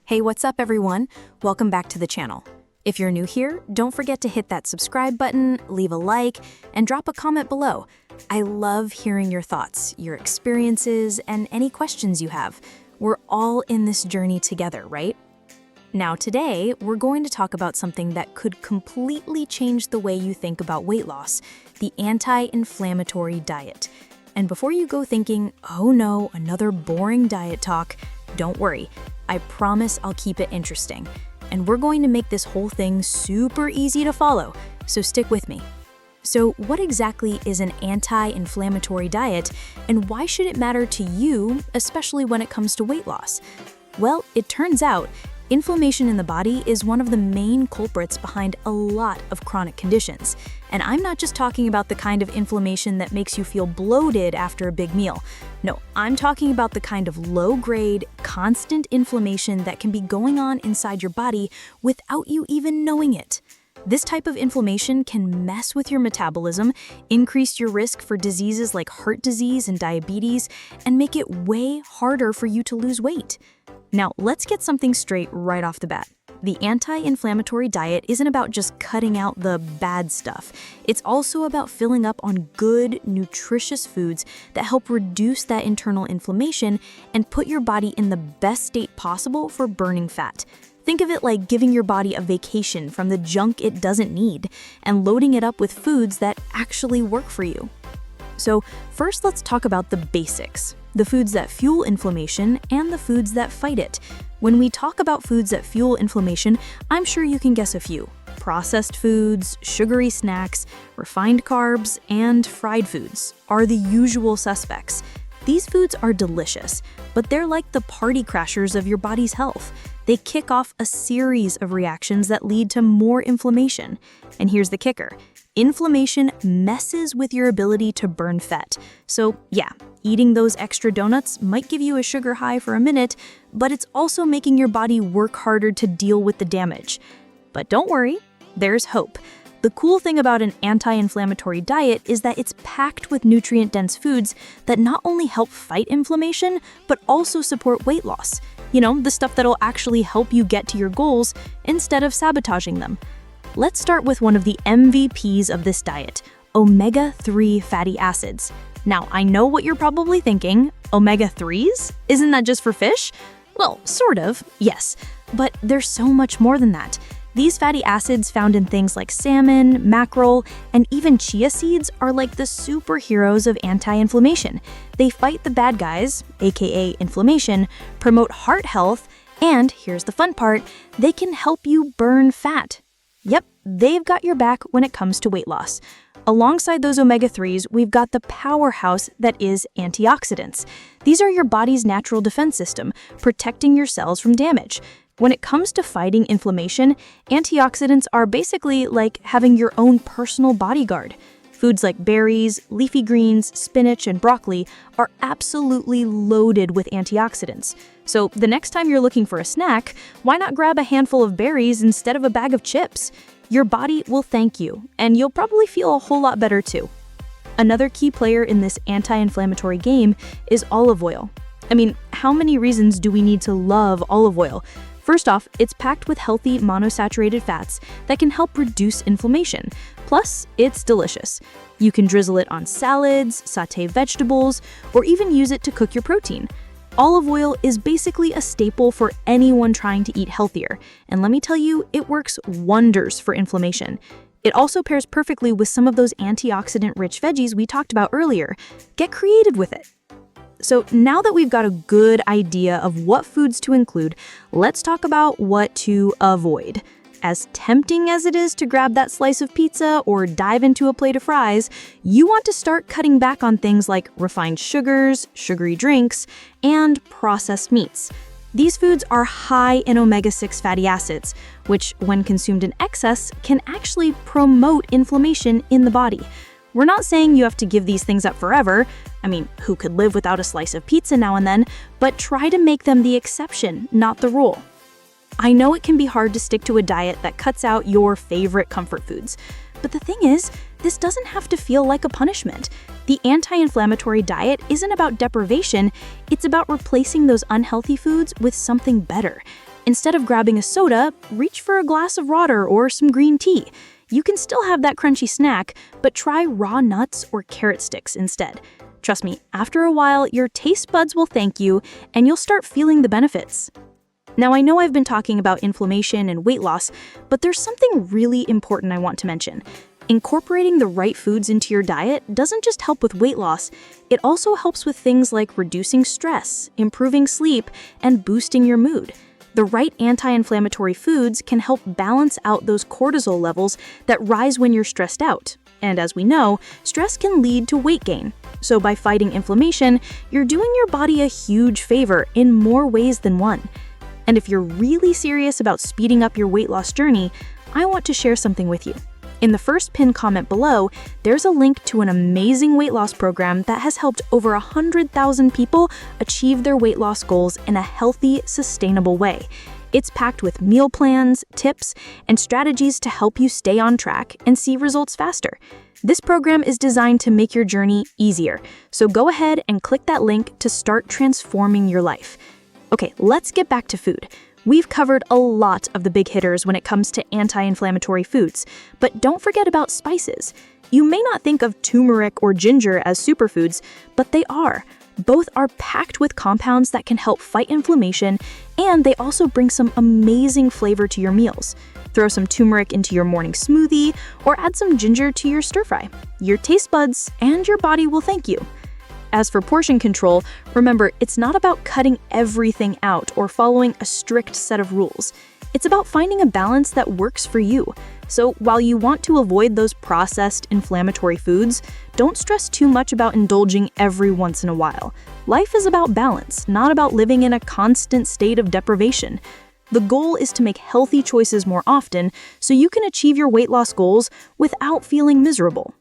Hey, what's up everyone? Welcome back to the channel. If you're new here, don't forget to hit that subscribe button, leave a like, and drop a comment below. I love hearing your thoughts, your experiences, and any questions you have. We're all in this journey together, right? Now today, we're going to talk about something that could completely change the way you think about weight loss, the anti-inflammatory diet. And before you go thinking, oh no, another boring diet talk, don't worry. I promise I'll keep it interesting. And we're going to make this whole thing super easy to follow, so stick with me. So what exactly is an anti-inflammatory diet, and why should it matter to you, especially when it comes to weight loss? Well, it turns out inflammation in the body is one of the main culprits behind a lot of chronic conditions. And I'm not just talking about the kind of inflammation that makes you feel bloated after a big meal. No, I'm talking about the kind of low-grade, constant inflammation that can be going on inside your body without you even knowing it. This type of inflammation can mess with your metabolism, increase your risk for diseases like heart disease and diabetes, and make it way harder for you to lose weight. Now, let's get something straight right off the bat. The anti-inflammatory diet isn't about just cutting out the bad stuff. It's also about filling up on good, nutritious foods that help reduce that internal inflammation and put your body in the best state possible for burning fat. Think of it like giving your body a vacation from the junk it doesn't need and loading it up with foods that actually work for you. So first, let's talk about the basics, the foods that fuel inflammation and the foods that fight it. When we talk about foods that fuel inflammation, I'm sure you can guess a few. Processed foods, sugary snacks, refined carbs, and fried foods are the usual suspects. These foods are delicious, but they're like the party crashers of your body's health. They kick off a series of reactions that lead to more inflammation. And here's the kicker. Inflammation messes with your ability to burn fat. So yeah, eating those extra donuts might give you a sugar high for a minute, but it's also making your body work harder to deal with the damage. But don't worry, there's hope. The cool thing about an anti-inflammatory diet is that it's packed with nutrient-dense foods that not only help fight inflammation, but also support weight loss. You know, the stuff that'll actually help you get to your goals instead of sabotaging them. Let's start with one of the MVPs of this diet, omega-3 fatty acids. Now, I know what you're probably thinking, omega-3s? Isn't that just for fish? Well, sort of, yes, but there's so much more than that. These fatty acids found in things like salmon, mackerel, and even chia seeds are like the superheroes of anti-inflammation. They fight the bad guys, aka inflammation, promote heart health, and here's the fun part, they can help you burn fat. Yep, they've got your back when it comes to weight loss. Alongside those omega-3s, we've got the powerhouse that is antioxidants. These are your body's natural defense system, protecting your cells from damage. When it comes to fighting inflammation, antioxidants are basically like having your own personal bodyguard. Foods like berries, leafy greens, spinach, and broccoli are absolutely loaded with antioxidants. So the next time you're looking for a snack, why not grab a handful of berries instead of a bag of chips? Your body will thank you, and you'll probably feel a whole lot better too. Another key player in this anti-inflammatory game is olive oil. I mean, how many reasons do we need to love olive oil? First off, it's packed with healthy monosaturated fats that can help reduce inflammation. Plus, it's delicious. You can drizzle it on salads, sauté vegetables, or even use it to cook your protein. Olive oil is basically a staple for anyone trying to eat healthier, and let me tell you, it works wonders for inflammation. It also pairs perfectly with some of those antioxidant-rich veggies we talked about earlier. Get creative with it. So now that we've got a good idea of what foods to include, let's talk about what to avoid. As tempting as it is to grab that slice of pizza or dive into a plate of fries, you want to start cutting back on things like refined sugars, sugary drinks, and processed meats. These foods are high in omega-6 fatty acids, which, when consumed in excess, can actually promote inflammation in the body. We're not saying you have to give these things up forever. I mean, who could live without a slice of pizza now and then? But try to make them the exception, not the rule. I know it can be hard to stick to a diet that cuts out your favorite comfort foods. But the thing is, this doesn't have to feel like a punishment. The anti-inflammatory diet isn't about deprivation, it's about replacing those unhealthy foods with something better. Instead of grabbing a soda, reach for a glass of water or some green tea. You can still have that crunchy snack, but try raw nuts or carrot sticks instead. Trust me, after a while, your taste buds will thank you and you'll start feeling the benefits. Now, I know I've been talking about inflammation and weight loss, but there's something really important I want to mention. Incorporating the right foods into your diet doesn't just help with weight loss, it also helps with things like reducing stress, improving sleep, and boosting your mood. The right anti-inflammatory foods can help balance out those cortisol levels that rise when you're stressed out. And as we know, stress can lead to weight gain. So by fighting inflammation, you're doing your body a huge favor in more ways than one. And if you're really serious about speeding up your weight loss journey, I want to share something with you. In the first pinned comment below, there's a link to an amazing weight loss program that has helped over 100,000 people achieve their weight loss goals in a healthy, sustainable way. It's packed with meal plans, tips, and strategies to help you stay on track and see results faster. This program is designed to make your journey easier, so go ahead and click that link to start transforming your life. Okay, let's get back to food. We've covered a lot of the big hitters when it comes to anti-inflammatory foods, but don't forget about spices. You may not think of turmeric or ginger as superfoods, but they are. Both are packed with compounds that can help fight inflammation, and they also bring some amazing flavor to your meals. Throw some turmeric into your morning smoothie, or add some ginger to your stir-fry. Your taste buds and your body will thank you. As for portion control, remember, it's not about cutting everything out or following a strict set of rules. It's about finding a balance that works for you. So while you want to avoid those processed inflammatory foods, don't stress too much about indulging every once in a while. Life is about balance, not about living in a constant state of deprivation. The goal is to make healthy choices more often so you can achieve your weight loss goals without feeling miserable.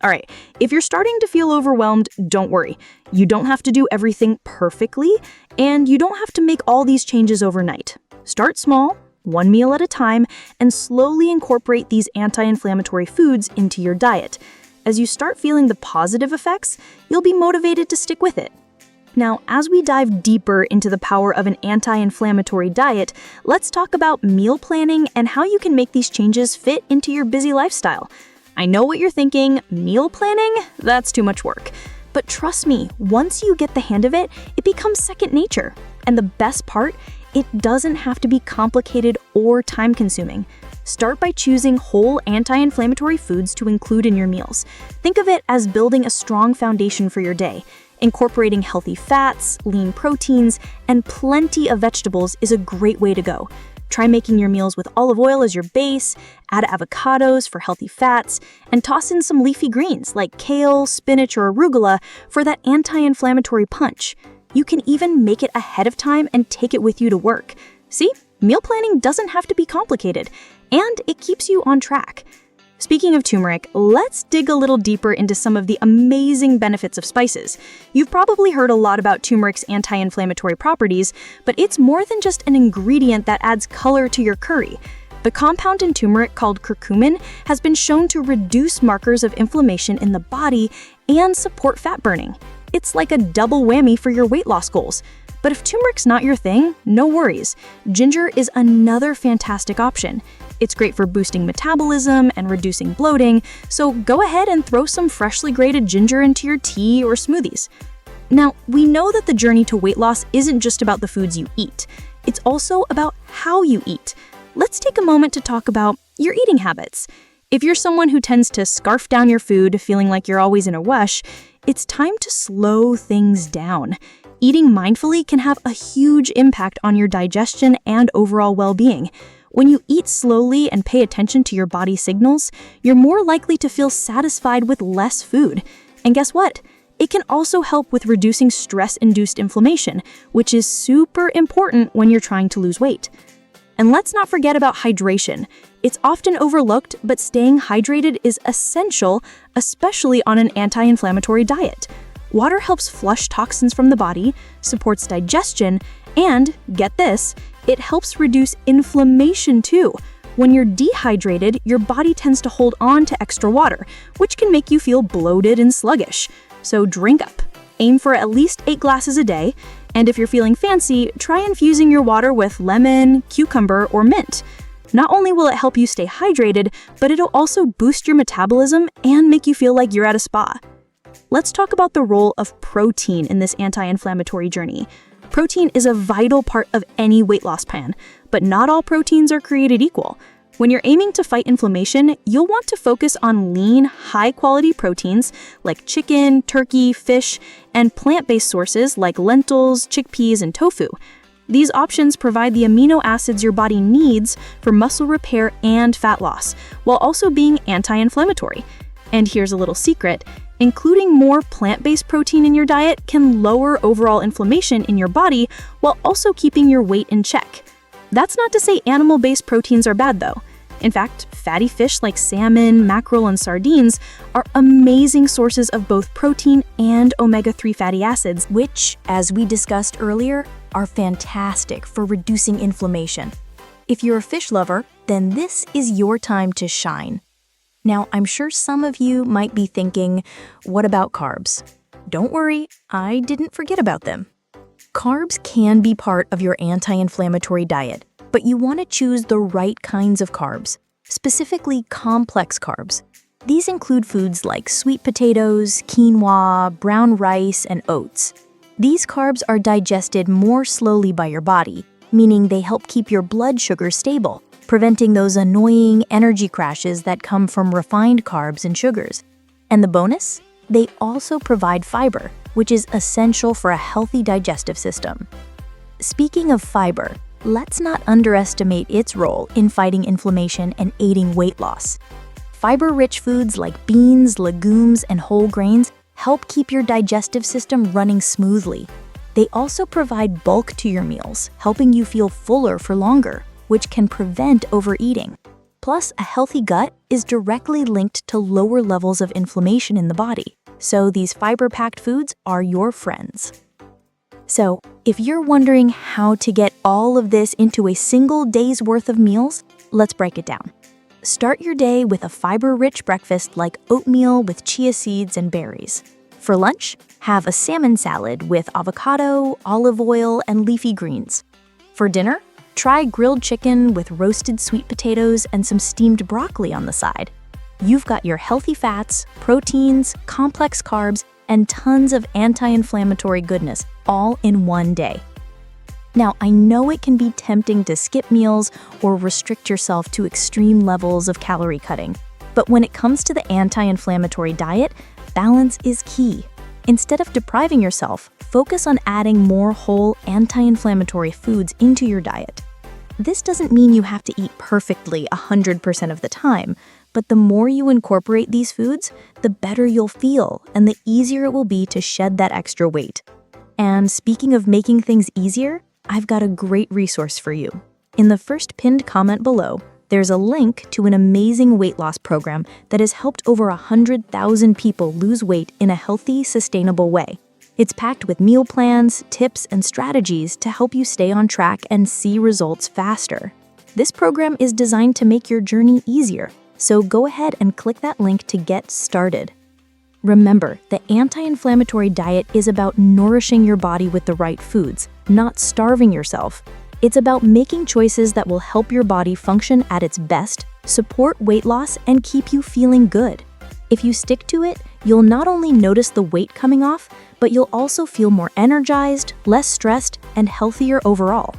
All right, if you're starting to feel overwhelmed, don't worry. You don't have to do everything perfectly, and you don't have to make all these changes overnight. Start small, one meal at a time, and slowly incorporate these anti-inflammatory foods into your diet. As you start feeling the positive effects, you'll be motivated to stick with it. Now, as we dive deeper into the power of an anti-inflammatory diet, let's talk about meal planning and how you can make these changes fit into your busy lifestyle. I know what you're thinking, meal planning? That's too much work. But trust me, once you get the hang of it, it becomes second nature. And the best part, it doesn't have to be complicated or time-consuming. Start by choosing whole anti-inflammatory foods to include in your meals. Think of it as building a strong foundation for your day. Incorporating healthy fats, lean proteins, and plenty of vegetables is a great way to go. Try making your meals with olive oil as your base, add avocados for healthy fats, and toss in some leafy greens like kale, spinach, or arugula for that anti-inflammatory punch. You can even make it ahead of time and take it with you to work. See, meal planning doesn't have to be complicated, and it keeps you on track. Speaking of turmeric, let's dig a little deeper into some of the amazing benefits of spices. You've probably heard a lot about turmeric's anti-inflammatory properties, but it's more than just an ingredient that adds color to your curry. The compound in turmeric called curcumin has been shown to reduce markers of inflammation in the body and support fat burning. It's like a double whammy for your weight loss goals. But if turmeric's not your thing, no worries. Ginger is another fantastic option. It's great for boosting metabolism and reducing bloating, so go ahead and throw some freshly grated ginger into your tea or smoothies. Now, we know that the journey to weight loss isn't just about the foods you eat. It's also about how you eat. Let's take a moment to talk about your eating habits. If you're someone who tends to scarf down your food, feeling like you're always in a rush, it's time to slow things down. Eating mindfully can have a huge impact on your digestion and overall well-being. When you eat slowly and pay attention to your body's signals, you're more likely to feel satisfied with less food. And guess what? It can also help with reducing stress-induced inflammation, which is super important when you're trying to lose weight. And let's not forget about hydration. It's often overlooked, but staying hydrated is essential, especially on an anti-inflammatory diet. Water helps flush toxins from the body, supports digestion, and, get this, it helps reduce inflammation too. When you're dehydrated, your body tends to hold on to extra water, which can make you feel bloated and sluggish. So drink up. Aim for at least 8 glasses a day, and if you're feeling fancy, try infusing your water with lemon, cucumber, or mint. Not only will it help you stay hydrated, but it'll also boost your metabolism and make you feel like you're at a spa. Let's talk about the role of protein in this anti-inflammatory journey. Protein is a vital part of any weight loss plan, but not all proteins are created equal. When you're aiming to fight inflammation, you'll want to focus on lean, high-quality proteins like chicken, turkey, fish, and plant-based sources like lentils, chickpeas, and tofu. These options provide the amino acids your body needs for muscle repair and fat loss, while also being anti-inflammatory. And here's a little secret: including more plant-based protein in your diet can lower overall inflammation in your body while also keeping your weight in check. That's not to say animal-based proteins are bad, though. In fact, fatty fish like salmon, mackerel, and sardines are amazing sources of both protein and omega-3 fatty acids, which, as we discussed earlier, are fantastic for reducing inflammation. If you're a fish lover, then this is your time to shine. Now, I'm sure some of you might be thinking, what about carbs? Don't worry, I didn't forget about them. Carbs can be part of your anti-inflammatory diet, but you want to choose the right kinds of carbs, specifically complex carbs. These include foods like sweet potatoes, quinoa, brown rice, and oats. These carbs are digested more slowly by your body, meaning they help keep your blood sugar stable, preventing those annoying energy crashes that come from refined carbs and sugars. And the bonus? They also provide fiber, which is essential for a healthy digestive system. Speaking of fiber, let's not underestimate its role in fighting inflammation and aiding weight loss. Fiber-rich foods like beans, legumes, and whole grains help keep your digestive system running smoothly. They also provide bulk to your meals, helping you feel fuller for longer, which can prevent overeating. Plus, a healthy gut is directly linked to lower levels of inflammation in the body, so these fiber-packed foods are your friends. So, if you're wondering how to get all of this into a single day's worth of meals, let's break it down. Start your day with a fiber-rich breakfast like oatmeal with chia seeds and berries. For lunch, have a salmon salad with avocado, olive oil, and leafy greens. For dinner, try grilled chicken with roasted sweet potatoes and some steamed broccoli on the side. You've got your healthy fats, proteins, complex carbs, and tons of anti-inflammatory goodness all in one day. Now, I know it can be tempting to skip meals or restrict yourself to extreme levels of calorie cutting, but when it comes to the anti-inflammatory diet, balance is key. Instead of depriving yourself, focus on adding more whole anti-inflammatory foods into your diet. This doesn't mean you have to eat perfectly 100% of the time, but the more you incorporate these foods, the better you'll feel and the easier it will be to shed that extra weight. And speaking of making things easier, I've got a great resource for you. In the first pinned comment below, there's a link to an amazing weight loss program that has helped over 100,000 people lose weight in a healthy, sustainable way. It's packed with meal plans, tips, and strategies to help you stay on track and see results faster. This program is designed to make your journey easier, so go ahead and click that link to get started. Remember, the anti-inflammatory diet is about nourishing your body with the right foods, not starving yourself. It's about making choices that will help your body function at its best, support weight loss, and keep you feeling good. If you stick to it, you'll not only notice the weight coming off, but you'll also feel more energized, less stressed, and healthier overall.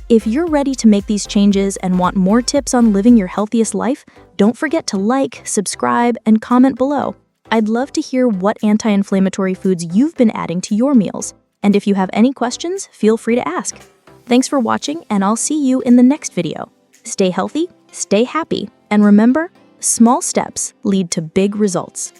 If you're ready to make these changes and want more tips on living your healthiest life, don't forget to like, subscribe, and comment below. I'd love to hear what anti-inflammatory foods you've been adding to your meals. And if you have any questions, feel free to ask. Thanks for watching, and I'll see you in the next video. Stay healthy, stay happy, and remember, small steps lead to big results.